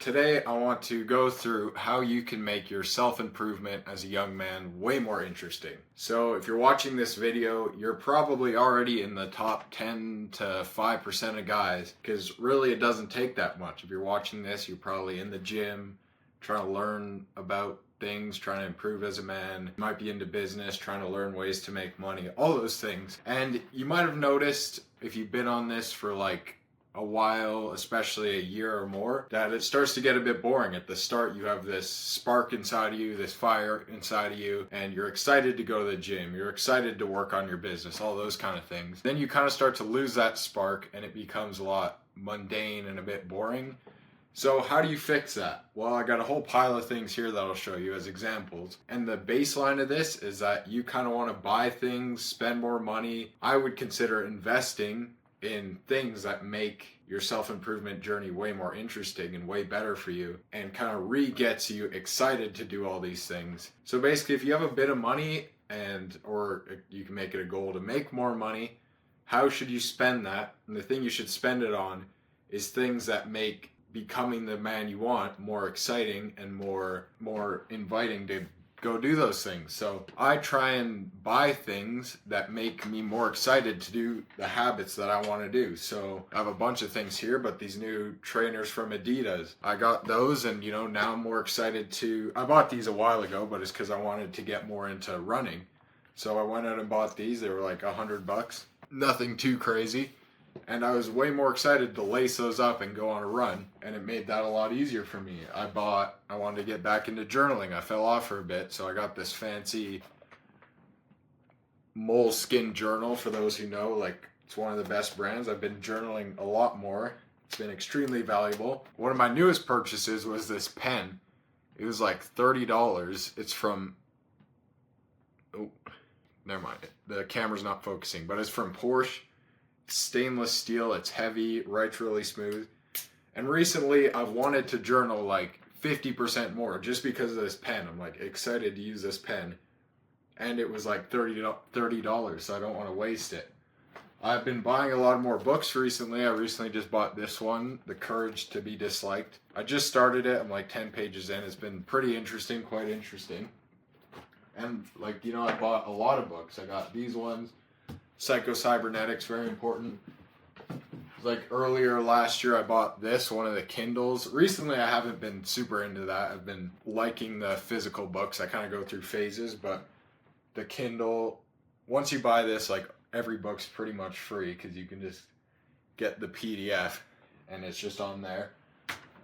today I want to go through how you can make your self-improvement as a young man way more interesting. So if you're watching this video, you're probably already in the top 10 to 5% of guys, because really it doesn't take that much. If you're watching this, you're probably in the gym, trying to learn about things, trying to improve as a man. You might be into business, trying to learn ways to make money, all those things. And you might have noticed, if you've been on this for like a while, especially a year or more, that it starts to get a bit boring. At the start, you have this spark inside of you, this fire inside of you, and you're excited to go to the gym, you're excited to work on your business, all those kind of things. Then you kind of start to lose that spark and it becomes a lot mundane and a bit boring. So how do you fix that? Well, I got a whole pile of things here that I'll show you as examples. And the baseline of this is that you kind of want to buy things, spend more money. I would consider investing in things that make your self-improvement journey way more interesting and way better for you, and kind of gets you excited to do all these things. So basically, if you have a bit of money, or you can make it a goal to make more money, how should you spend that? And the thing you should spend it on is things that make becoming the man you want more exciting and more inviting to go do those things. So I try and buy things that make me more excited to do the habits that I want to do. So I have a bunch of things here, but these new trainers from Adidas, I got those, and now I'm more excited I bought these a while ago, but it's because I wanted to get more into running. So I went out and bought these. They were like $100, nothing too crazy. And I was way more excited to lace those up and go on a run, and it made that a lot easier for me. I wanted to get back into journaling. I fell off for a bit, so I got this fancy Moleskine journal. For those who know, like, it's one of the best brands. I've been journaling a lot more. It's been extremely valuable. One of my newest purchases was this pen. It was like $30. It's from, oh, never mind. The camera's not focusing, but it's from Porsche. Stainless steel, it's heavy, writes really smooth. And recently I've wanted to journal like 50% more just because of this pen. I'm like excited to use this pen, and it was like $30, so I don't want to waste it. I've been buying a lot more books recently. I recently just bought this one, The Courage to Be Disliked. I just started it. I'm like 10 pages in. It's been pretty interesting, quite interesting. And I bought a lot of books. I got these ones. Psycho-Cybernetics, very important. Like earlier last year I bought one of the Kindles. Recently I haven't been super into that. I've been liking the physical books. I kind of go through phases, but the Kindle, once you buy this, like every book's pretty much free because you can just get the PDF and it's just on there.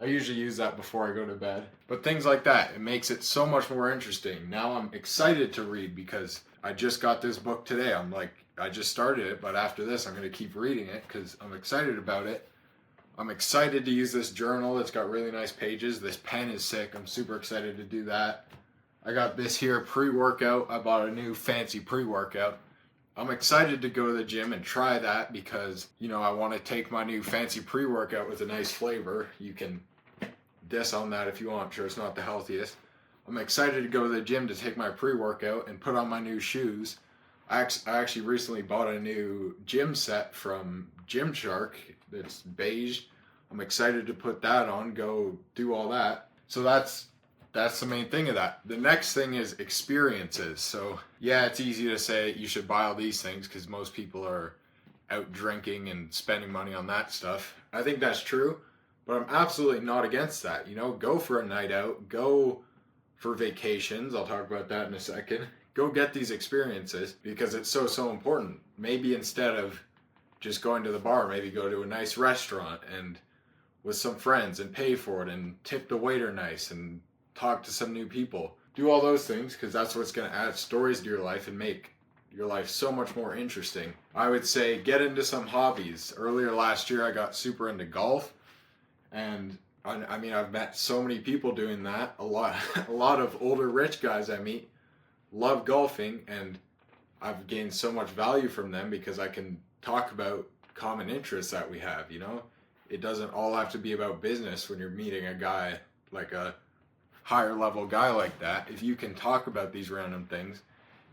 I usually use that before I go to bed. But things like that, it makes it so much more interesting. Now I'm excited to read because I just got this book today. I just started it, but after this I'm going to keep reading it because I'm excited about it. I'm excited to use this journal. It's got really nice pages. This pen is sick. I'm super excited to do that. I got this here pre-workout. I bought a new fancy pre-workout. I'm excited to go to the gym and try that because, I want to take my new fancy pre-workout with a nice flavor. You can diss on that if you want. Sure, it's not the healthiest. I'm excited to go to the gym to take my pre-workout and put on my new shoes. I actually recently bought a new gym set from Gymshark. It's beige. I'm excited to put that on, go do all that. So that's the main thing of that. The next thing is experiences. So yeah, it's easy to say you should buy all these things because most people are out drinking and spending money on that stuff. I think that's true, but I'm absolutely not against that. Go for a night out, go for vacations. I'll talk about that in a second. Go get these experiences because it's so important. Maybe instead of just going to the bar, maybe go to a nice restaurant and with some friends and pay for it and tip the waiter nice and talk to some new people. Do all those things because that's what's going to add stories to your life and make your life so much more interesting. I would say get into some hobbies. Earlier last year I got super into golf, and I've met so many people doing that. A lot of older rich guys I meet love golfing, and I've gained so much value from them because I can talk about common interests that we have. It doesn't all have to be about business when you're meeting a guy, like a higher level guy like that. If you can talk about these random things,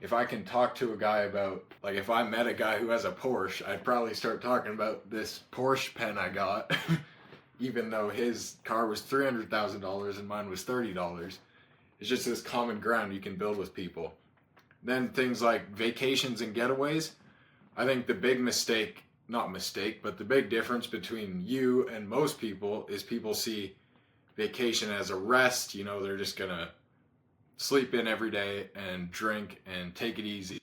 if I can talk to a guy about, if I met a guy who has a Porsche, I'd probably start talking about this Porsche pen I got even though his car was $300,000 and mine was $30. It's just this common ground you can build with people. Then things like vacations and getaways. I think the big mistake, not mistake, but the big difference between you and most people is people see vacation as a rest. You know, they're just gonna sleep in every day and drink and take it easy.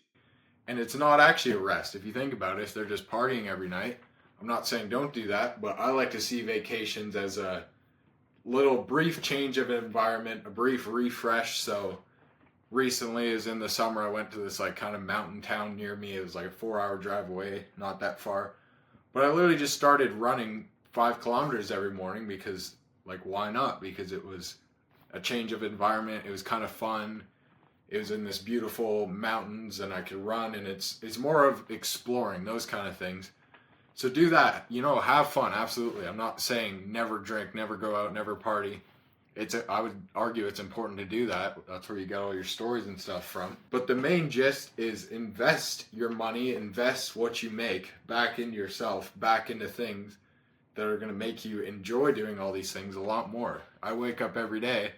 And it's not actually a rest. If you think about it, if they're just partying every night, I'm not saying don't do that, but I like to see vacations as a little brief change of environment, a brief refresh. So recently, as in the summer, I went to this like kind of mountain town near me. It was like a 4-hour drive away, not that far. But I literally just started running 5 kilometers every morning because, like, why not? Because it was a change of environment. It was kind of fun. It was in this beautiful mountains, and I could run. And it's more of exploring those kind of things. So do that. You know, have fun. Absolutely. I'm not saying never drink, never go out, never party. I would argue it's important to do that. That's where you get all your stories and stuff from. But the main gist is invest your money, invest what you make back into yourself, back into things that are going to make you enjoy doing all these things a lot more. I wake up every day.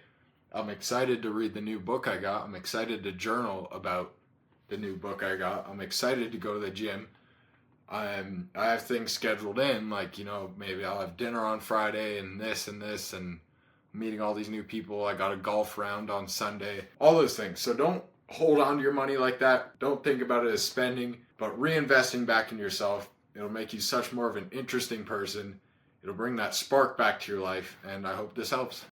I'm excited to read the new book I got. I'm excited to journal about the new book I got. I'm excited to go to the gym. I have things scheduled in, like, you know, maybe I'll have dinner on Friday and this and meeting all these new people. I got a golf round on Sunday, all those things. So don't hold on to your money like that. Don't think about it as spending, but reinvesting back in yourself. It'll make you such more of an interesting person. It'll bring that spark back to your life, and I hope this helps.